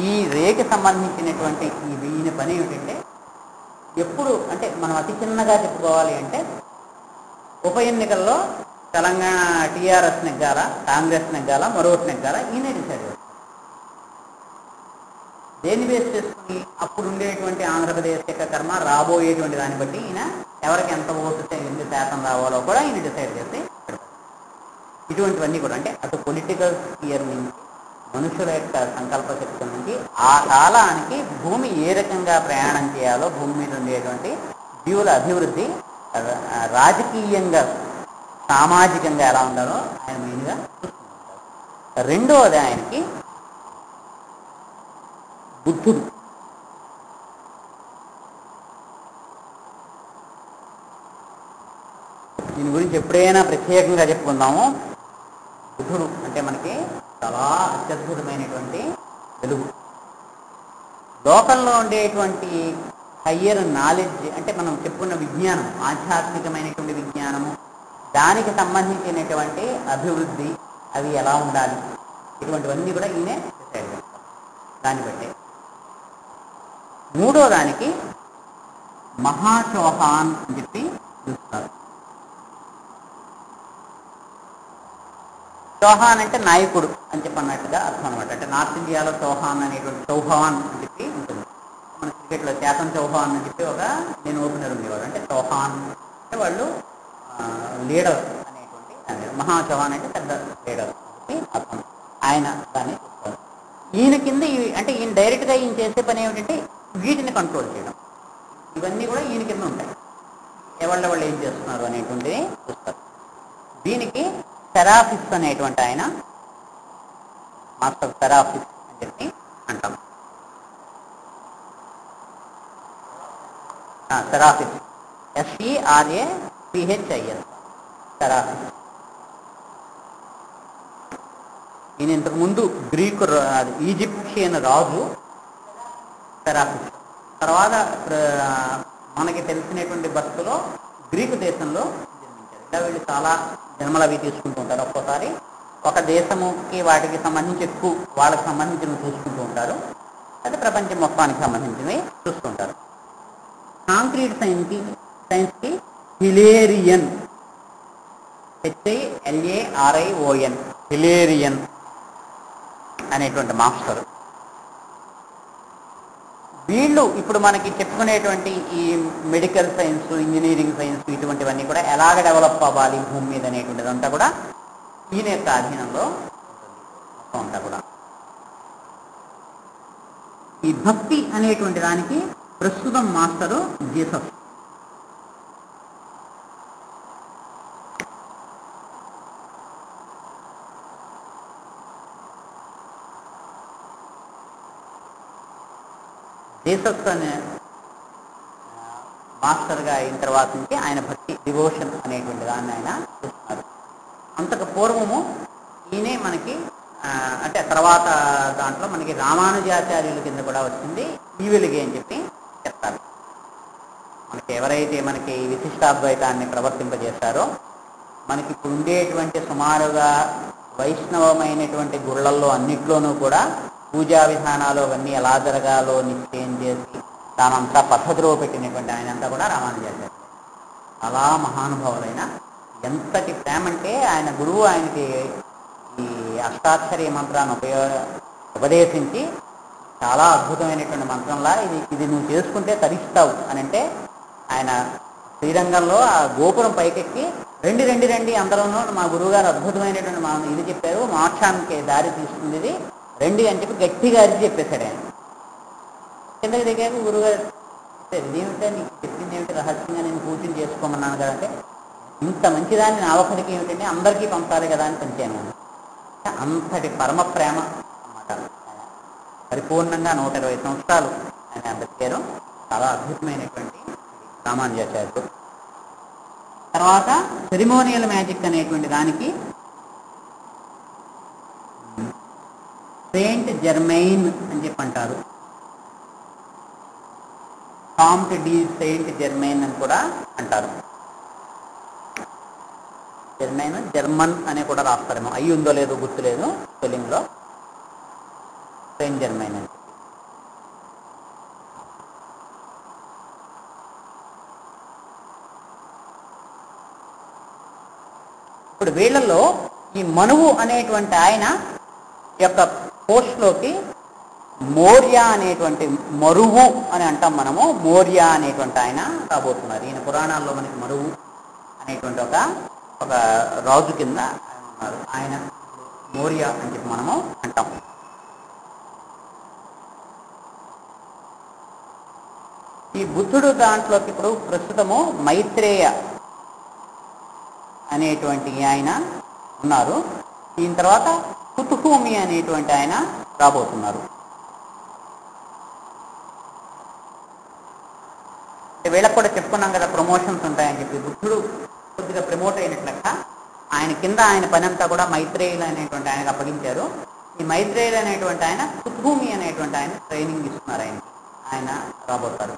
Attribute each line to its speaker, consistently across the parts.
Speaker 1: ఈ రేకి సంబంధించినటువంటి ఈయన పని ఏమిటంటే ఎప్పుడు అంటే మనం అతి చిన్నగా చెప్పుకోవాలి అంటే ఉప ఎన్నికల్లో తెలంగాణ టీఆర్ఎస్ నెగ్గాల, కాంగ్రెస్ నెగ్గాల, మరొకటి నెగ్గాల, ఈయనే డిసైడ్ చేస్తారు. దేన్ని బేస్ చేసుకుని అప్పుడు ఉండేటువంటి ఆంధ్రప్రదేశ్ యొక్క కర్మ రాబోయేటువంటి దాన్ని బట్టి ఈయన ఎవరికి ఎంత ఓటు ఎన్ని శాతం రావాలో కూడా ఈయన డిసైడ్ చేసి ఇటువంటివన్నీ కూడా అంటే అటు పొలిటికల్ స్పియర్ నుంచి మనుషుల యొక్క సంకల్ప శక్తి నుంచి ఆ కాలానికి భూమి ఏ రకంగా ప్రయాణం చేయాలో భూమి మీద ఉండేటువంటి జీవుల అభివృద్ధి రాజకీయంగా సామాజికంగా ఎలా ఉండాలో ఆయన మెయిన్గా చూసుకుంటారు. రెండవది ఆయనకి బుద్ధుడు. దీని గురించి ఎప్పుడైనా ప్రత్యేకంగా చెప్పుకుందాము. బుద్ధుడు అంటే మనకి చాలా అత్యద్భుతమైనటువంటి వెలుగు. లోకంలో ఉండేటువంటి హయ్యర్ నాలెడ్జ్ అంటే మనం చెప్పుకున్న విజ్ఞానం, ఆధ్యాత్మికమైనటువంటి విజ్ఞానము, దానికి సంబంధించినటువంటి అభివృద్ధి అవి ఎలా ఉండాలి, ఇటువంటివన్నీ కూడా ఈయనే డిసైడ్ చేస్తారు. దాన్ని బట్టే మూడో దానికి మహాచౌహాన్ అని చెప్పి చూస్తారు. చౌహాన్ అంటే నాయకుడు అని చెప్పన్నట్టుగా అర్థం అనమాట. అంటే నార్త్ ఇండియాలో చౌహాన్ అనేటువంటి చౌహాన్ అని చెప్పి ఉంటుంది. మన క్రికెట్లో చేతన్ చౌహాన్ అని చెప్పి ఒక నేను ఓపెనర్ ఉండేవాడు. అంటే చౌహాన్ అంటే వాళ్ళు లీడర్ అనేటువంటి మహాచౌహాన్ అంటే పెద్ద లీడర్ అని అర్థం. ఆయన దాన్ని చూస్తారు. ఈయన కింద అంటే ఈయన డైరెక్ట్గా ఈయన చేసే పని ఏమిటంటే వీటిని కంట్రోల్ చేయడం. ఇవన్నీ కూడా ఈయన కింద ఉంటాయి. ఎవళ్ళు ఏం చేస్తున్నారు అనేటువంటిది చూస్తారు. దీనికి సెరాఫిస్ అనేటువంటి ఆయన మాస్టర్ సెరాఫిస్ అని చెప్పి అంటాం. సెరాఫిస్ SERAPHIS సెరాఫిస్. ఈయన ఇంతకుముందు గ్రీకు ఈజిప్షియన్ రాజు సెరాఫిస్. తర్వాత మనకి తెలిసినటువంటి భక్తులో గ్రీకు దేశంలో జన్మించారు. ఇలా వీళ్ళు చాలా జన్మలు అవి తీసుకుంటూ ఉంటారు. ఒక్కోసారి ఒక దేశముకి వాటికి సంబంధించి ఎక్కువ వాళ్ళకి సంబంధించినవి చూసుకుంటూ ఉంటారు. అయితే ప్రపంచం మొత్తానికి సంబంధించినవి చూస్తుంటారు. కాంక్రీట్ సైన్స్కి హిలేరియన్, HILARION హిలేరియన్ అనేటువంటి మాస్టర్. వీళ్ళు ఇప్పుడు మనకి చెప్పుకునేటువంటి ఈ మెడికల్ సైన్స్, ఇంజనీరింగ్ సైన్స్ ఇటువంటివన్నీ కూడా ఎలాగ డెవలప్ అవ్వాలి భూమి మీద అనేటువంటిది అంతా కూడా ఈయన యొక్క అధీనంలో అంతా కూడా. ఈ భక్తి అనేటువంటి దానికి ప్రస్తుతం మాస్టరు జీసస్. జీసస్ అనే మాస్టర్గా అయిన తర్వాత నుంచి ఆయన భక్తి డివోషన్ అనేటువంటి దాన్ని ఆయన చూస్తున్నారు. అంతకు పూర్వము ఈయనే మనకి అంటే తర్వాత దాంట్లో మనకి రామానుజాచార్యుల కింద కూడా వచ్చింది ఈ వెలుగే అని చెప్పి చెప్తారు. మనకి ఎవరైతే మనకి విశిష్టాద్వైతాన్ని ప్రవర్తింపజేస్తారో మనకి ఇప్పుడు ఉండేటువంటి సుమారుగా వైష్ణవమైనటువంటి గుళ్ళల్లో అన్నిట్లోనూ కూడా పూజా విధానాలు అవన్నీ ఎలా జరగాలో నిశ్చయం చేసి తానంతా పద్ధతిలో పెట్టినటువంటి ఆయన అంతా కూడా రామానుజాచార్యులు. అలా మహానుభావులైన ఎంతటి ప్రేమ అంటే ఆయన గురువు ఆయనకి ఈ అష్టాక్షరీ మంత్రాన్ని ఉపదేశించి చాలా అద్భుతమైనటువంటి మంత్రంలా ఇది నువ్వు చేసుకుంటే తరిస్తావు అని అంటే ఆయన శ్రీరంగంలో ఆ గోపురం పైకెక్కి రండి అందరూనూ మా గురువుగారు అద్భుతమైనటువంటి ఇది చెప్పారు, మోక్షానికి దారి తీసుకుంది ఇది రండి అని చెప్పి గట్టిగా అరిచి చెప్పేశాడు ఆయన. కిందకి దిగాక గురువుగారు ఇదేమిటో నీకు చెప్పింది ఏమిటి రహస్యంగా నేను పూజలు చేసుకోమన్నాను కదా అంటే ఇంత మంచిదాన్ని నా ఒక్కడికి ఏమిటంటే అందరికీ పంపాలి కదా అని పంచాను నేను. అంతటి పరమ ప్రేమ అన్నమాట. పరిపూర్ణంగా 120 సంవత్సరాలు ఆయన బతికారు. చాలా అద్భుతమైనటువంటి రామానుజాచార్యుడు. తర్వాత సెరిమోనియల్ మ్యాజిక్ అనేటువంటి దానికి సెయింట్ జర్మైన్ అని చెప్పి అంటారు. కాంట్ డి సెయింట్ జర్మైన్ అని కూడా అంటారు. జర్మైన్ జర్మన్ అని కూడా రాస్తారేమో, అయ్యి ఉందో లేదో గుర్తులేదు స్పెల్లింగ్లో. సెయింట్ జర్మైన్ అని చెప్పి ఇప్పుడు వీళ్ళల్లో ఈ మనువు అనేటువంటి ఆయన యొక్క పోస్ట్లోకి మౌర్య అనేటువంటి మరువు అని అంటాం మనము. మౌర్య అనేటువంటి ఆయన రాబోతున్నారు. ఈయన పురాణాల్లో మనకి మరువు అనేటువంటి ఒక రాజు కింద ఆయన ఉన్నారు. ఆయన మౌర్య అని చెప్పి మనము అంటాం. ఈ బుద్ధుడు దాంట్లోకి ఇప్పుడు ప్రస్తుతము మైత్రేయ అనేటువంటి ఆయన ఉన్నారు. దీని తర్వాత కుతుహూమి అనేటువంటి ఆయన రాబోతున్నారు. వీళ్ళకి కూడా చెప్పుకున్నాం కదా ప్రమోషన్స్ ఉంటాయని చెప్పి. బుద్ధుడు కొద్దిగా ప్రమోట్ అయినట్లు లెక్క. ఆయన కింద ఆయన పని అంతా కూడా మైత్రేయులు అనేటువంటి ఆయనకు అప్పగించారు. ఈ మైత్రేయులు అనేటువంటి ఆయన కుతుహూమి అనేటువంటి ఆయన ట్రైనింగ్ ఇస్తున్నారు. ఆయన రాబోతారు.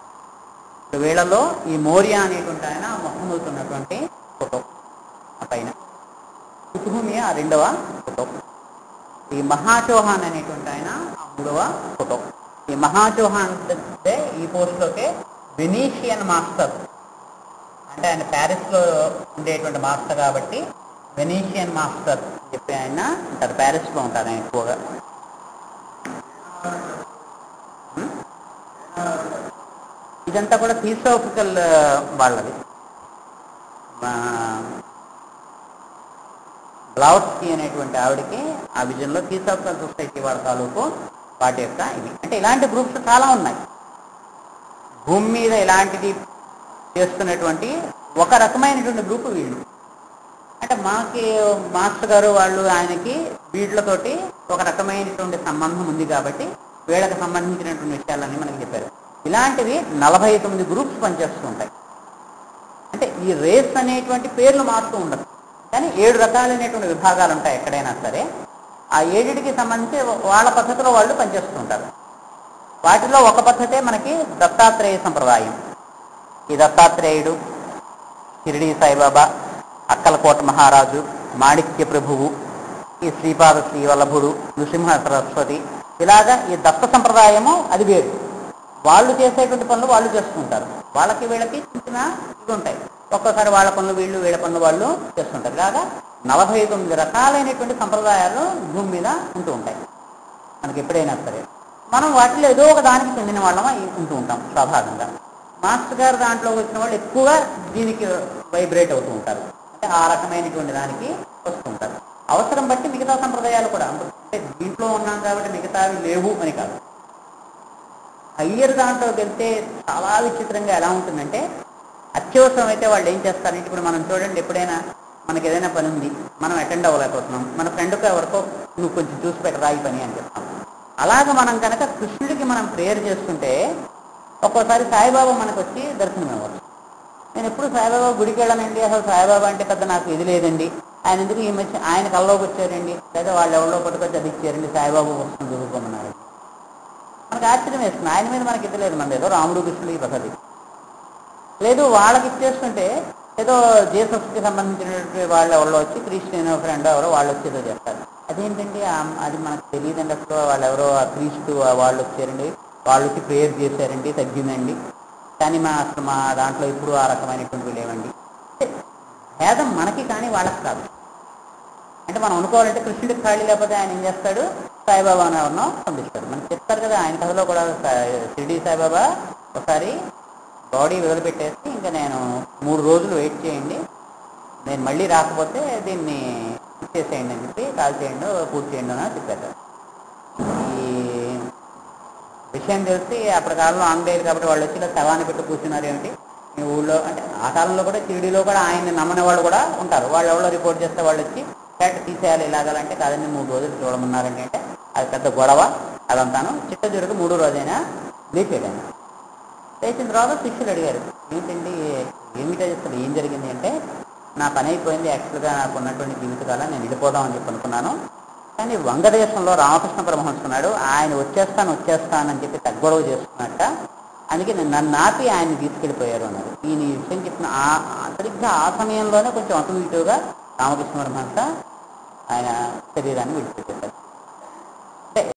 Speaker 1: ఇప్పుడు వీళ్ళలో ఈ మౌర్య అనేటువంటి ఆయన మొహమ్మదుతున్నటువంటి ఫోటో ఆ పైన, కుతుహూమి ఆ రెండవ ఫోటో, ఈ మహాచౌహాన్ అనేటువంటి ఆయన ఆ మూడవ ఫోటో. ఈ మహాచౌహాన్ అంటే ఈ పోస్ట్లోకే వెనీషియన్ మాస్టర్, అంటే ఆయన ప్యారిస్లో ఉండేటువంటి మాస్టర్ కాబట్టి వెనీషియన్ మాస్టర్ అని చెప్పి ఆయన ఉంటారు. ప్యారిస్లో ఉంటారు ఆయన ఎక్కువగా. ఇదంతా కూడా థియోసాఫికల్ వాళ్ళది. బ్లావత్స్కీ అనేటువంటి ఆవిడకి ఆ విజన్లో థియోసాఫికల్ సొసైటీ వాళ్ళ తాలూకు వాటి యొక్క ఇది. అంటే ఇలాంటి గ్రూప్స్ చాలా ఉన్నాయి భూమి మీద. ఇలాంటిది చేస్తున్నటువంటి ఒక రకమైనటువంటి గ్రూప్ వీళ్ళు. అంటే మాకి మాస్టర్ గారు వాళ్ళు ఆయనకి వీళ్ళతోటి ఒక రకమైనటువంటి సంబంధం ఉంది కాబట్టి వీళ్ళకి సంబంధించినటువంటి విషయాలన్నీ మనకి చెప్పారు. ఇలాంటివి 49 గ్రూప్స్ పనిచేస్తూ ఉంటాయి. అంటే ఈ రేస్ అనేటువంటి పేర్లు మారుతూ ఉండదు, కానీ 7 రకాలైనటువంటి విభాగాలు ఉంటాయి ఎక్కడైనా సరే. ఆ 7కి సంబంధించి వాళ్ళ పద్ధతిలో వాళ్ళు పనిచేస్తూ ఉంటారు. వాటిలో ఒక పద్ధతే మనకి దత్తాత్రేయ సంప్రదాయం. ఈ దత్తాత్రేయుడు, షిరిడీ సాయిబాబా, అక్కలకోట మహారాజు, మాణిక్య ప్రభువు, ఈ శ్రీపాద శ్రీవల్లభుడు, నృసింహ సరస్వతి, ఇలాగా ఈ దత్త సంప్రదాయము అది వేరు. వాళ్ళు చేసేటువంటి పనులు వాళ్ళు చేస్తుంటారు. వాళ్ళకి వీళ్ళకి చిన్న ఇది ఉంటాయి. ఒక్కోసారి వాళ్ళ పనులు వీళ్ళు, వీళ్ళ పనులు వాళ్ళు చేస్తుంటారు. ఇలాగా 49 రకాలైనటువంటి సంప్రదాయాలు భూమి మీద ఉంటూ ఉంటాయి మనకి ఎప్పుడైనా సరే. మనం వాటిలో ఏదో ఒక దానికి చెందిన వాళ్ళమా ఉంటూ ఉంటాం స్వాభావికంగా. మాస్టర్ గారు దాంట్లో వచ్చిన వాళ్ళు ఎక్కువగా దీనికి వైబ్రేట్ అవుతూ ఉంటారు. అంటే ఆ రకమైనటువంటి దానికి వస్తూ ఉంటారు. అవసరం బట్టి మిగతా సంప్రదాయాలు కూడా, అంటే దీంట్లో ఉన్నాం కాబట్టి మిగతావి లేవు అని కాదు. హయ్యర్ దాంట్లోకి వెళ్తే చాలా విచిత్రంగా ఎలా ఉంటుందంటే, అత్యవసరం అయితే వాళ్ళు ఏం చేస్తారంటే, ఇప్పుడు మనం చూడండి, ఎప్పుడైనా మనకి ఏదైనా పని ఉంది, మనం అటెండ్ అవ్వలేకపోతున్నాం, మన ఫ్రెండ్కి ఎవరికో నువ్వు కొంచెం చూసి పెట్టరా ఈ పని అని చెప్తాం. అలాగే మనం కనుక కృష్ణుడికి మనం ప్రేయర్ చేస్తుంటే ఒక్కోసారి సాయిబాబా మనకు వచ్చి దర్శనం ఇవ్వచ్చు. నేను ఎప్పుడు సాయిబాబా గుడికి వెళ్ళానండి, అసలు సాయిబాబా అంటే పెద్ద నాకు ఇది లేదండి, ఆయన ఎందుకు ఈ మధ్య ఆయన కల్లోకి వచ్చారండి, లేదా వాళ్ళు ఎవరో పట్టుకొచ్చి అది ఇచ్చారండి, సాయిబాబా వస్తుంది చదువుకోమన్నారు. మనకు ఆశ్చర్యం వేస్తుంది. ఆయన మీద మనకి ఇది లేదు, మన ఏదో రాముడు కృష్ణుడికి పద్ధతి లేదు. వాళ్ళకి ఇచ్చేస్తుంటే ఏదో జీసస్కి సంబంధించినటువంటి వాళ్ళు ఎవరో వచ్చి క్రిస్టియన్ ఫ్రెండ్ ఎవరో వాళ్ళు వచ్చి ఏదో చేస్తారు. అదేంటండి అది మనకు తెలియదండి, అసలు వాళ్ళు ఎవరో ఆ క్రీస్తు వాళ్ళు వచ్చారండి, వాళ్ళు వచ్చి ప్రేయర్ చేశారండి, తగ్గిందండి, కానీ అసలు మా దాంట్లో ఇప్పుడు ఆ రకమైనటువంటివి లేవండి. భేదం మనకి కానీ వాళ్ళకి కాదు. అంటే మనం అనుకోవాలంటే కృష్ణుడికి ఖాళీ లేకపోతే ఆయన ఏం చేస్తాడు, సాయిబాబా అని ఎవరినో పంపిస్తాడు. మనకి చెప్తారు కదా ఆయన కథలో కూడా, షిరిడీ సాయిబాబా ఒకసారి బాడీ వదిలిపెట్టేసి ఇంకా నేను 3 రోజులు వెయిట్ చేయండి, నేను మళ్ళీ రాకపోతే దీన్ని ఇచ్చేసేయండి అని చెప్పి, కాల్ చేయండి, పూర్తి చేయండి అని చెప్పారు. ఈ విషయం తెలిసి అప్పటి కాలంలో ఆంగ్లేయులు కాబట్టి వాళ్ళు వచ్చి ఇలా శవాన్ని పెట్టి కూర్చున్నారు ఏమిటి మీ ఊళ్ళో అంటే. ఆ కాలంలో కూడా షిరిడీలో కూడా ఆయన్ని నమ్మని వాళ్ళు కూడా ఉంటారు. వాళ్ళు ఎవరో రిపోర్ట్ చేస్తే వాళ్ళు వచ్చి క్యాట్ తీసేయాలి ఇలాగాలంటే, కాదండి 3 రోజులు చూడమన్నారండి అంటే అది పెద్ద గొడవ. అదంతాను చిట్ట చివరికి 3వ రోజైనా లేచేయడండి. లేచిన తర్వాత శిష్యులు అడిగారు, ఏంటండి ఏమిటో చెప్తాను, ఏం జరిగింది అంటే, నా పని అయిపోయింది, యాక్చువల్గా నాకు ఉన్నటువంటి జీవితకాలం నేను వెళ్ళిపోదామని చెప్పి అనుకున్నాను, కానీ వంగదేశంలో రామకృష్ణ పరమహంసున్నాడు, ఆయన వచ్చేస్తానని చెప్పి తగ్గొడవ చేస్తున్నట్ట, అందుకే నన్ను ఆపి ఆయన్ని తీసుకెళ్ళిపోయారు అన్నారు. ఈయన ఈ విషయం చెప్పిన సరిగ్గా ఆ సమయంలోనే కొంచెం అటు ఇటుగా రామకృష్ణ పరమహంస ఆయన శరీరాన్ని విడిచిపెట్టారు.